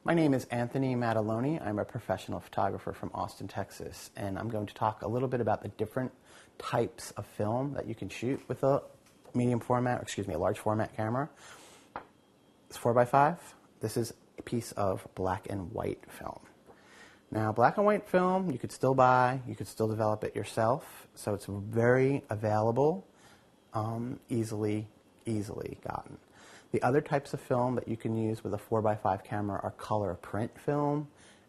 My name is Anthony Mataloni. I'm a professional photographer from Austin, Texas, and I'm going to talk a little bit about the different types of film that you can shoot with a a large format camera. It's 4x5. This is a piece of black and white film. Now, black and white film you could still buy, you could still develop it yourself, so it's very available, easily gotten. The other types of film that you can use with a 4x5 camera are color print film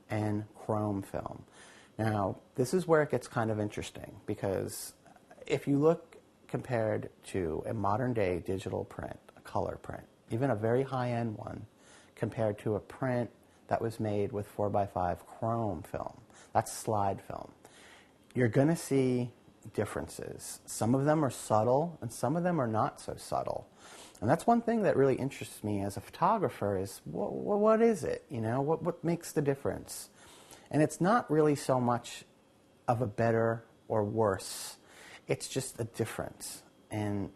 and chrome film. Now, this is where it gets kind of interesting, because if you look compared to a modern day digital print, a color print, even a very high-end one, compared to a print that was made with 4x5 chrome film, that's slide film, you're going to see differences. Some of them are subtle, and some of them are not so subtle. And that's one thing that really interests me as a photographer is, what is it? You know, what makes the difference? And it's not really so much of a better or worse. It's just a difference. And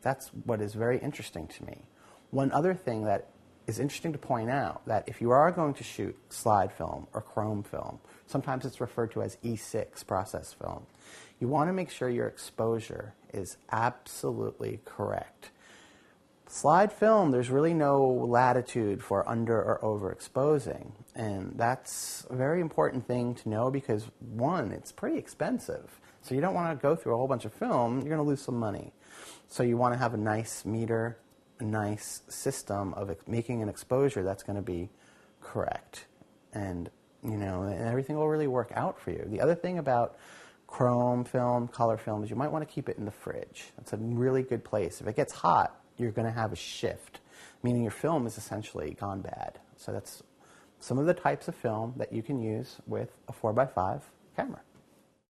that's what is very interesting to me. One other thing that is interesting to point out, that if you are going to shoot slide film or chrome film, sometimes it's referred to as E6 process film, you want to make sure your exposure is absolutely correct. Slide film, there's really no latitude for under or overexposing, and that's a very important thing to know because, one, it's pretty expensive, so you don't want to go through a whole bunch of film, you're going to lose some money. So you want to have a nice meter, a nice system of making an exposure that's going to be correct, and and everything will really work out for you. The other thing about chrome film, color film, is you might want to keep it in the fridge. That's a really good place. If it gets hot, you're going to have a shift, meaning your film is essentially gone bad. So that's some of the types of film that you can use with a 4x5 camera.